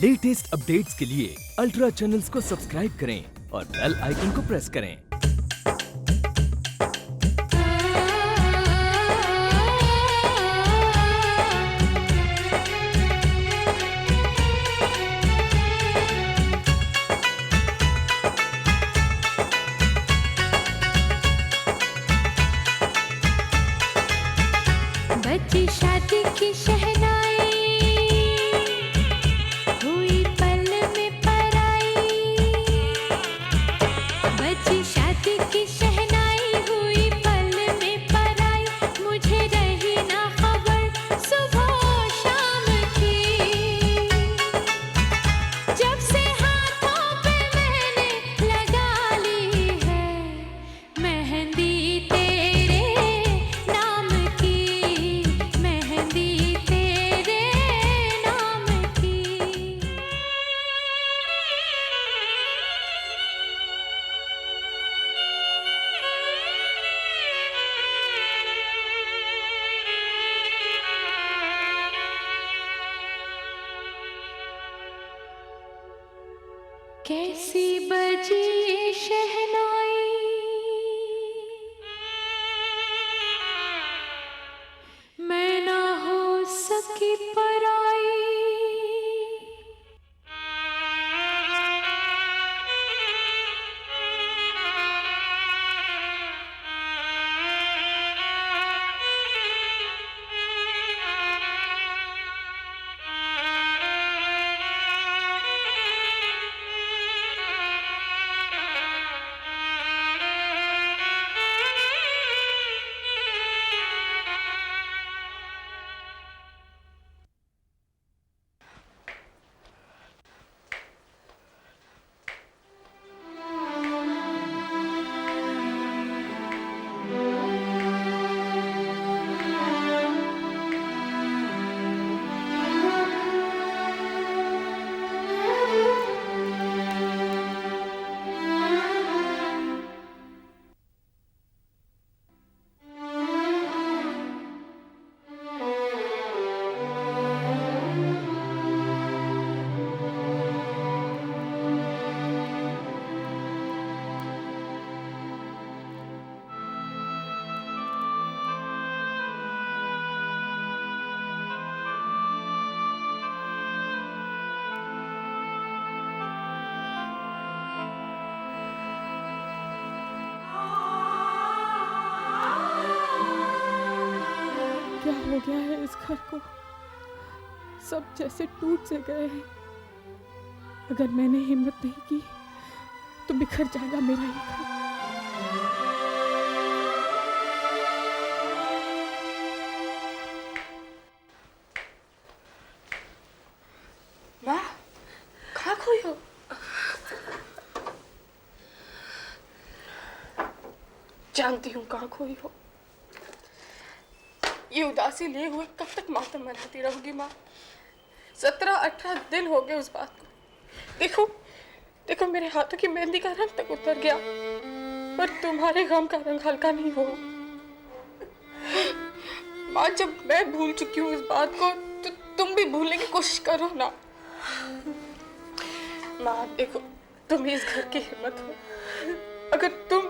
Latest updates के लिए ultra channels को सब्सक्राइब करें और बेल आइकन को प्रेस करें। बची शादी की शहनाई, हुई पल में पराई। बची शादी की शहनाई, हुई पल में पराई। मुझे रही ना खबर सुबह शाम की, जब से हाथों पे मैंने लगा ली है मेहंदी तेरे नाम की। मेहंदी तेरे नाम की। कैसी बजी ये शहनाई, मैं ना हो सकी पराई। क्या हो गया है इस घर को? सब जैसे टूट से गए हैं। अगर मैंने हिम्मत नहीं की तो बिखर जाएगा मेरा ये घर। माँ, कहाँ खोई हो? जानती हूँ कहाँ खोई हो। ये उदासी लिए हुए कब तक मातम मनाती रहोगी माँ? 17-18 दिन हो गए उस बात को। देखो देखो, मेरे हाथों की मेहंदी का रंग तक उतर गया, पर तुम्हारे गम का रंग हल्का नहीं हो। माँ, जब मैं भूल चुकी हूँ इस बात को, तो तुम भी भूलने की कोशिश करो ना। माँ देखो, तुम ही इस घर की हिम्मत हो। अगर तुम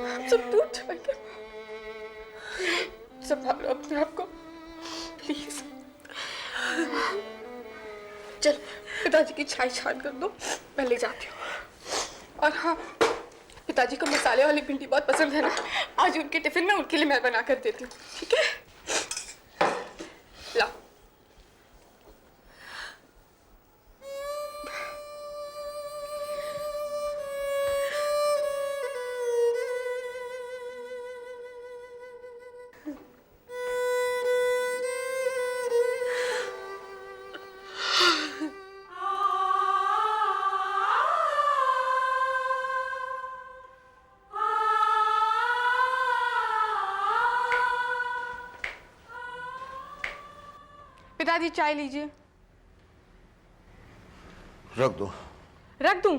हम सब टूट जाएंगे। संभालो अपने आप को प्लीज। चल, पिताजी की चाय छान कर दो, मैं ले जाती हूँ। और हाँ, पिताजी को मसाले वाली भिंडी बहुत पसंद है ना, आज उनके टिफिन में उनके लिए मैं बना कर देती हूँ, ठीक है? लाओ। पिताजी चाय लीजिए। रख दो। रख दूं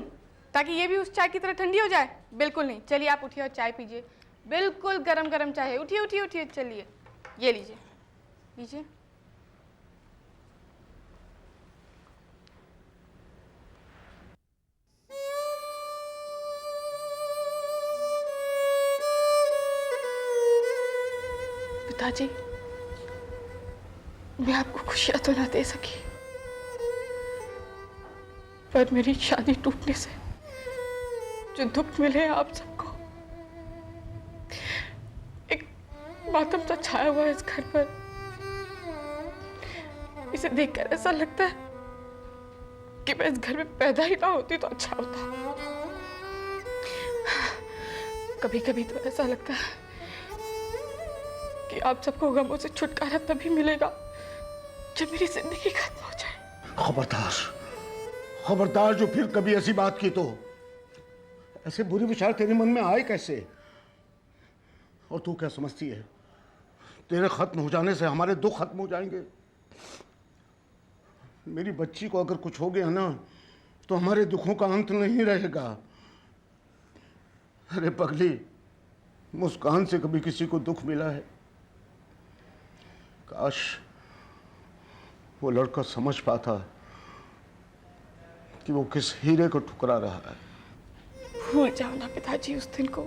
ताकि ये भी उस चाय की तरह ठंडी हो जाए? बिल्कुल नहीं, चलिए आप उठिए और चाय पीजिए। बिल्कुल गरम गरम चाय है। उठिए उठिए उठिए, चलिए ये लीजिए लीजिए। पिताजी, मैं आपको खुशियां तो ना दे सकी, पर मेरी शादी टूटने से जो दुख मिले आप सबको, एक मातम सा छाया हुआ है इस घर पर। इसे देखकर ऐसा लगता है कि मैं इस घर में पैदा ही ना होती तो अच्छा होता। कभी कभी तो ऐसा लगता है कि आप सबको गमों से छुटकारा तभी मिलेगा जब मेरी जिंदगी खत्म हो जाए। खबरदार, खबरदार, जो फिर कभी ऐसी बात की तो ऐसे बुरे विचार तेरे मन में आए कैसे? और तू क्या समझती है तेरे खत्म हो जाने से हमारे दुख खत्म हो जाएंगे? मेरी बच्ची को अगर कुछ हो गया ना तो हमारे दुखों का अंत नहीं रहेगा। अरे पगली, मुस्कान से कभी किसी को दुख मिला है? काश वो लड़का समझ पाता कि वो किस हीरे को ठुकरा रहा है। भूल जाओ ना पिताजी उस दिन को,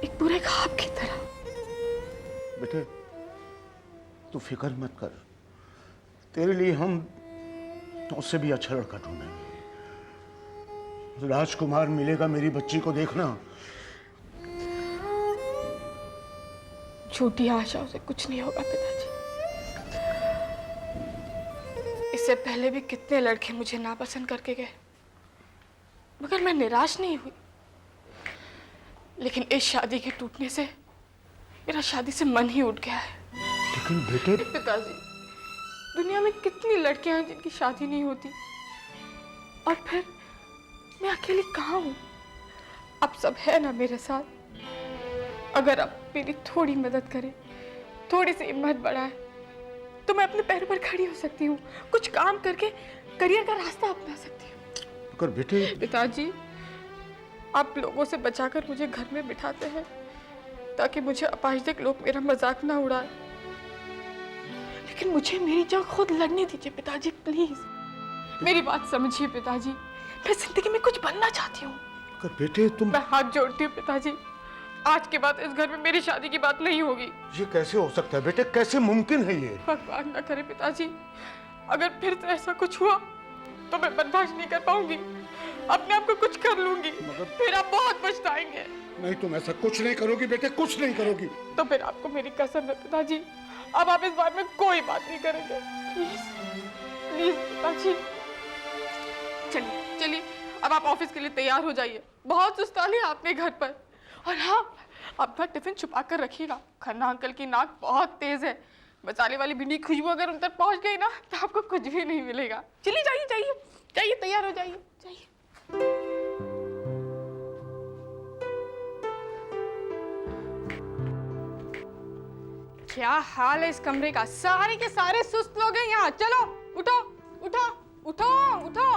एक बुरे ख्वाब की तरह। बेटे तू फिक्र मत कर, तेरे लिए हम उससे भी अच्छा लड़का ढूंढेंगे। राजकुमार मिलेगा, मेरी बच्ची को देखना। झूठी आशाओं से कुछ नहीं होगा पिताजी। इससे पहले भी कितने लड़के मुझे नापसंद करके गए, मगर मैं निराश नहीं हुई। लेकिन इस शादी के टूटने से मेरा शादी से मन ही उठ गया है। लेकिन बेटे पिताजी, दुनिया में कितनी लड़कियां हैं जिनकी शादी नहीं होती, और फिर मैं अकेली कहाँ हूँ? आप सब है ना मेरे साथ। अगर आप मेरी थोड़ी मदद करें, थोड़ी सी हिम्मत बढ़ाएं, तो मैं अपने पैरों पर खड़ी हो सकती हूँ, कुछ काम करके करियर का रास्ता अपना सकती हूँ। कर बेटे। पिताजी, आप लोगों से बचाकर मुझे घर में बिठाते हैं ताकि मुझे अपाहिज लोग मेरा मजाक ना उड़ाए, लेकिन मुझे मेरी जंग खुद लड़ने दीजिए पिताजी, प्लीज। मेरी बात समझिए पिताजी, मैं जिंदगी में कुछ बनना चाहती हूँ। कर बेटे तुम। मैं हाथ जोड़ती हूँ पिताजी, आज के बाद इस घर में मेरी शादी की बात नहीं होगी। ये कैसे हो सकता है बेटे, कैसे मुमकिन है ये? भगवान ना करे पिताजी, अगर फिर से ऐसा कुछ हुआ तो मैं बर्दाश्त नहीं कर पाऊंगी, अपने आप को कुछ कर लूंगी, फिर आप बहुत पछताएंगे। नहीं, तुम ऐसा कुछ नहीं करोगी बेटे, कुछ नहीं करोगी। तो फिर आपको मेरी कसम है पिताजी, अब आप इस बारे में कोई बात नहीं करेंगे, प्लीज प्लीज पिताजी। चलिए चलिए, अब आप ऑफिस के लिए तैयार हो जाइए, बहुत सुस्ता लिया आपने घर पर। और हाँ, अपना टिफिन छुपा कर रखिएगा, खन्ना अंकल की नाक बहुत तेज है, मसाले वाली भिंडी खुशबू अगर उन तक पहुंच गई ना तो आपको कुछ भी नहीं मिलेगा। चलिए जाइए जाइए जाइए, तैयार हो जाइए, जाइए। क्या हाल है इस कमरे का, सारे के सारे सुस्त लोग हैं यहाँ। चलो उठो उठो उठो उठो।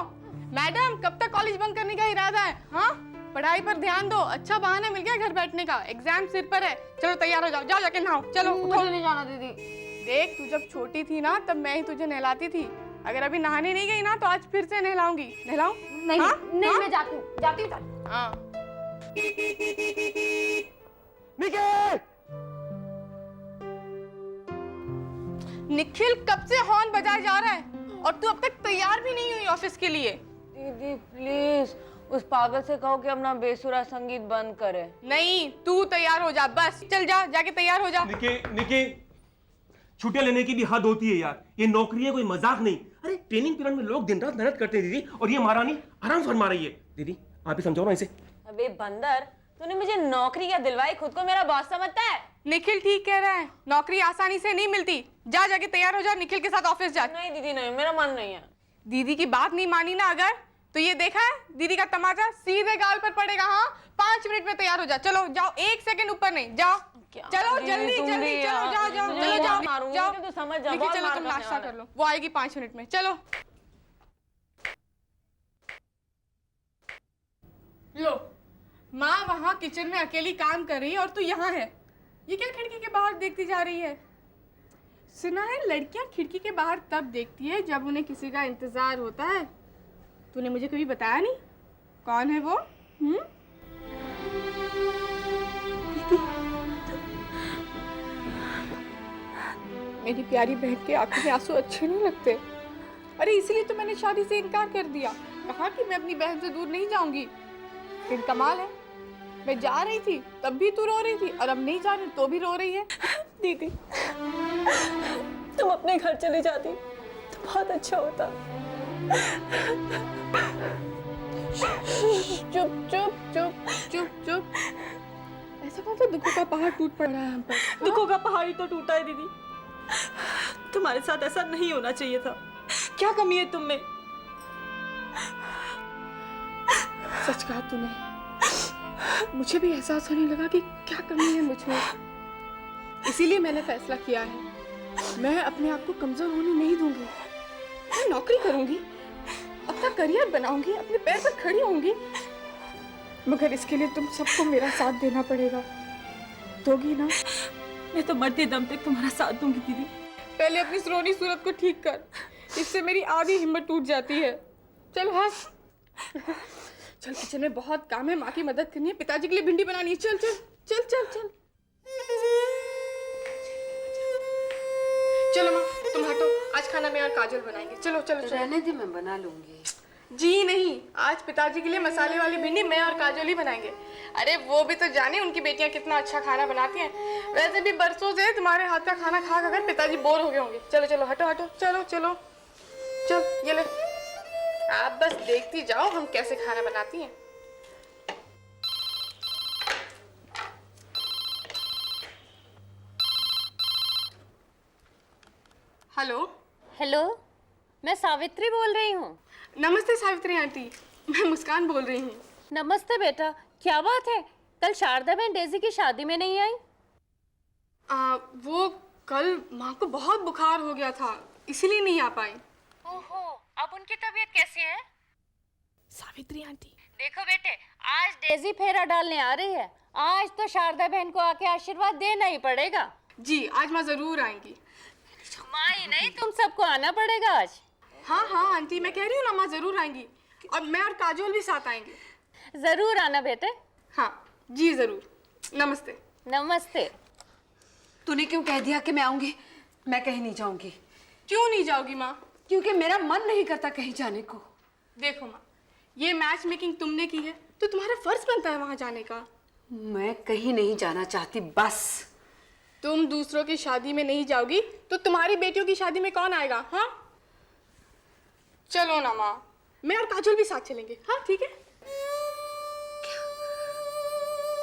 मैडम, कब तक कॉलेज बंक करने का इरादा है? हाँ, पढ़ाई पर ध्यान दो, अच्छा बहाना मिल गया घर बैठने का, एग्जाम सिर पर है। चलो तैयार हो जाओ, जाओ जाके नहाओ। चलो उठो। मुझे नहीं जाना दीदी। देख, तू जब छोटी थी ना तब मैं ही तुझे नहलाती थी, अगर अभी नहाने नहीं गई ना तो आज फिर से नहलाऊंगी। नहलाऊं? नहीं हाँ? नहीं, हाँ? मैं जाती हूँ जाती हूँ। हाँ। निखिल, कब से हॉर्न बजाया जा रहा है और तू अब तक तैयार भी नहीं हुई ऑफिस के लिए। दीदी प्लीज उस पागल से कहो कि अपना बेसुरा संगीत बंद करे। नहीं, तू तैयार हो जा, बस चल जा, जाके तैयार हो जा। निकी, छुट्टियां लेने की भी हद होती है यार, ये नौकरी है, कोई मजाक नहीं। अरे ट्रेनिंग पीरियड में लोग दिन रात मेहनत करते हैं दीदी, और ये महारानी आराम फरमा रही है। दीदी आप ही समझाओ ना इसे। अबे बंदर, तूने मुझे नौकरी क्या दिलवाई, खुद को मेरा बॉस समझता है? निखिल ठीक कह रहा है, नौकरी आसानी से नहीं मिलती। जा, जाके तैयार हो जा, निखिल के साथ ऑफिस जा। नहीं दीदी नहीं, मेरा मन नहीं है। दीदी की बात नहीं मानी ना अगर, तो ये देखा है दीदी का तमाचा सीधे गाल पर पड़ेगा। हाँ, 5 मिनट में तैयार हो जा। चलो जाओ, 1 सेकंड ऊपर नहीं, जाओ। चलो जल्दी जल्दी, चलो जाओ जाओ, चलो जाओ जाओ। तो समझ जा, निखिल चलो, तुम नाश्ता कर लो, वो आएगी 5 मिनट में। चलो लो, माँ वहाँ किचन में अकेली काम कर रही है और तू यहाँ है, ये क्या खिड़की के बाहर देखती जा रही है? सुना है लड़कियां खिड़की के बाहर तब देखती है जब उन्हें किसी का इंतजार होता है। तूने मुझे कभी बताया नहीं, कौन है वो? मेरी प्यारी बहन के आंखों में आंसू अच्छे नहीं लगते। अरे इसीलिए तो मैंने शादी से इनकार कर दिया, कहा कि मैं अपनी बहन से दूर नहीं जाऊंगी। फिर कमाल है, मैं जा रही थी तब भी तू रो रही थी और अब नहीं जा रही तो भी रो रही है। दीदी, तुम अपने घर चले जाती तो बहुत अच्छा होता। चुप चुप चुप चुप चुप। ऐसा कौन सा दुखों का पहाड़ टूट पड़ रहा है हम पर? दुखों का पहाड़ ही तो टूटा है दीदी। तुम्हारे साथ ऐसा नहीं होना चाहिए था। क्या कमी है तुम में? सच कहा तूने, मुझे भी एहसास होने लगा कि क्या कमी है मुझ में। इसीलिए मैंने फैसला किया है, मैं अपने आप को कमजोर होने नहीं दूंगी। मैं नौकरी करूंगी, अपना करियर बनाऊंगी, अपने पैर पर खड़ी होंगी। मगर इसके लिए तुम सबको मेरा साथ देना पड़ेगा। दोगी ना? मैं तो मरते दम तक तुम्हारा साथ दूंगी दीदी। पहले अपनी रोनी सूरत को ठीक कर, इससे मेरी आधी हिम्मत टूट जाती है। चल हंस। चल किचन में बहुत काम है, माँ की मदद करनी है, पिताजी के लिए भिंडी बनानी है। चल चल चल चल चल। चलो माँ तुम हटो, आज खाना मैं और काजल बनाएंगे। चलो चलो चलो। रहने दे, मैं बना लूंगी। जी नहीं, आज पिताजी के लिए मसाले वाली भिंडी मैं और काजल ही बनाएंगे। अरे वो भी तो जाने उनकी बेटियां कितना अच्छा खाना बनाती हैं। वैसे भी बरसों से तुम्हारे हाथ का खाना खा कर पिताजी बोर हो गए होंगे। चलो चलो हटो हटो, चलो चलो चल, ये ले, आप बस देखती जाओ हम कैसे खाना बनाती हैं। हेलो। हेलो, मैं सावित्री बोल रही हूँ। नमस्ते सावित्री आंटी, मैं मुस्कान बोल रही हूँ। नमस्ते बेटा, क्या बात है, कल शारदा बहन डेजी की शादी में नहीं आई? वो कल माँ को बहुत बुखार हो गया था, इसीलिए नहीं आ पाई। ओहो, अब उनकी तबीयत कैसी है? सावित्री आंटी, देखो बेटे, आज डेजी फेरा डालने आ रही है। आज तो शारदा बहन को आके आशीर्वाद देना ही पड़ेगा। जी, आज माँ जरूर आएंगी। माँ ही नहीं, तुम सबको आना पड़ेगा आज। हाँ हाँ आंटी, मैं कह रही हूँ ना, माँ जरूर आएंगी और मैं और काजोल भी साथ आएंगे। जरूर आना बेटे। हाँ जी जरूर। नमस्ते। नमस्ते। तूने क्यों कह दिया कि मैं आऊंगी? मैं कहीं नहीं जाऊंगी। क्यों नहीं जाओगी माँ? क्योंकि मेरा मन नहीं करता कहीं जाने को। देखो माँ, ये मैच मेकिंग तुमने की है तो तुम्हारा फर्ज बनता है वहां जाने का। मैं कहीं नहीं जाना चाहती, बस। तुम दूसरों की शादी में नहीं जाओगी तो तुम्हारी बेटियों की शादी में कौन आएगा? हाँ चलो ना माँ, मैं और काजल भी साथ चलेंगे। हाँ ठीक है।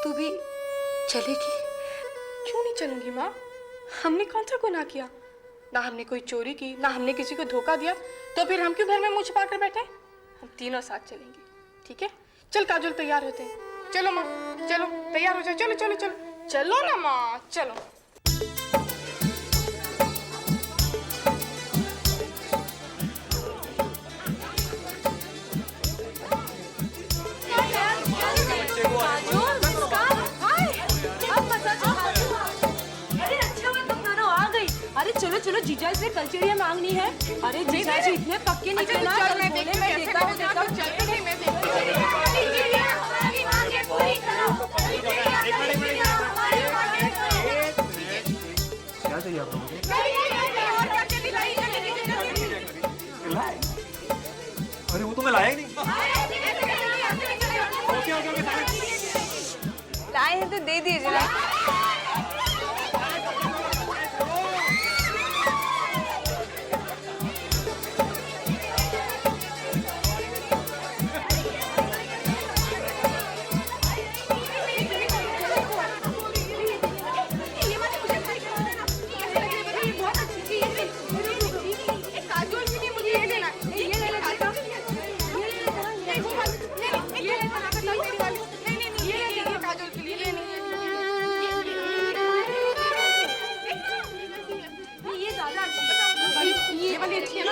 तू भी चलेगी? क्यों नहीं चलूंगी माँ, हमने कौन सा गुनाह किया? ना हमने कोई चोरी की, ना हमने किसी को धोखा दिया, तो फिर हम क्यों घर में मुंह छिपा कर बैठे? हम तीनों साथ चलेंगे, ठीक है? चल काजल, तैयार होते हैं। चलो माँ, चलो तैयार हो जाओ। चलो चलो चलो चलो ना माँ, चलो। अरे चलो चलो, जीजा से कलचरिया मांगनी है। अरे जीजा जी इतने पक्के निकले ना, चल मैं बोले देखती हूँ मैं कैसे देखता हूँ करना है, देखता हूँ। तो चलते नहीं, मैं देखती हूँ। क्या चाहिए आप लोगों को? अरे वो तो मैं लाया ही नहीं। ओके ओके ओके, लाए हैं तो दे दीजिए।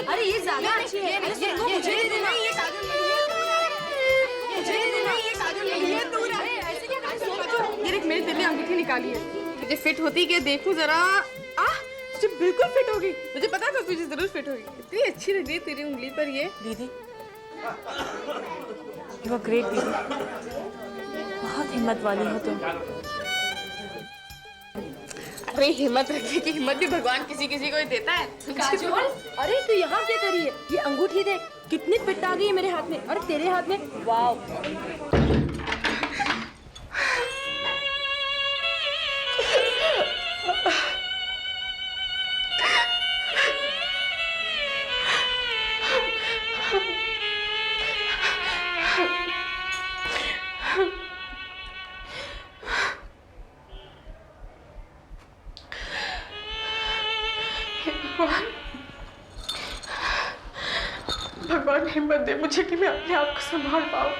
अरे ये ज्यादा अच्छी है। अरे सुनो, मुझे दे देना। ये काजल मुझे दे देना। ये काजल ये दूर है। ये देख, मेरी दिल्ली अंगूठी निकाली है, मुझे फिट होती क्या देखूं जरा। तुझे बिल्कुल फिट होगी, मुझे पता था तुझे जरूर फिट होगी। इतनी अच्छी लग रही है तेरी उंगली पर ये। दीदी, यू आर ग्रेट दीदी, बहुत हिम्मत वाली हो तुम। अरे हिम्मत रखने की हिम्मत भी भगवान किसी किसी को ही देता है। काजोल, अरे तू यहाँ क्या कर रही है? ये अंगूठी देख, कितनी फिट आ गई है मेरे हाथ में। और तेरे हाथ में, वाव। भगवान हिम्मत दे मुझे कि मैं अपने आप को संभाल पाऊं।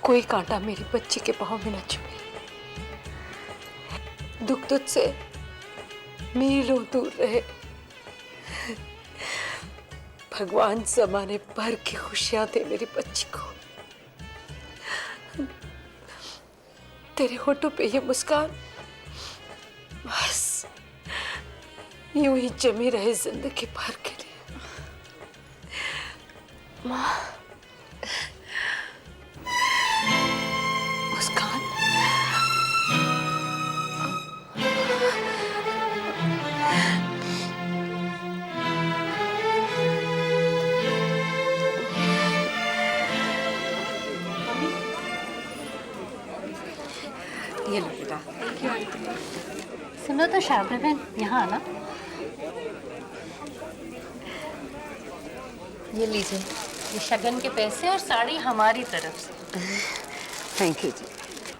कोई कांटा मेरी बच्ची के पाँव में न चुभे। दुख तुझसे मीलों दूर रहे। भगवान जमाने भर की खुशियां दे मेरी बच्ची को। तेरे होठों पे ये मुस्कान बस यूं ही जमी रहे जिंदगी भर के लिए। माँ, मुस्कान, ये लो बेटा। सुनो तो शारदा बहन, यहाँ आना। ये लीजिए, ये शगन के पैसे और साड़ी हमारी तरफ से। थैंक यू जी।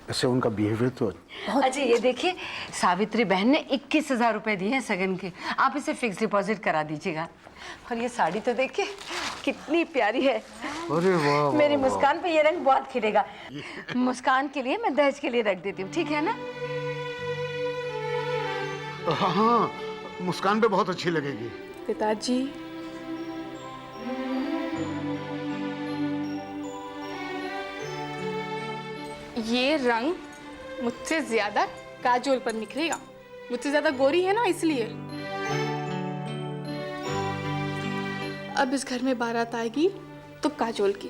ऐसे उनका बिहेवियर तो अच्छा ये देखिए, सावित्री बहन ने 21,000 रुपए दिए हैं सगन के। आप इसे फिक्स डिपॉजिट करा दीजिएगा। और ये साड़ी तो देखिए कितनी प्यारी है। अरे वाह, मेरी मुस्कान पे ये रंग बहुत खिलेगा। मुस्कान के लिए मैं दहेज के लिए रख देती हूँ, ठीक है ना? हाँ हाँ, मुस्कान पे बहुत अच्छी लगेगी। पिताजी, ये रंग मुझसे ज्यादा काजोल पर निखरेगा। मुझसे ज्यादा गोरी है ना, इसलिए। अब इस घर में बारात आएगी तो काजोल की।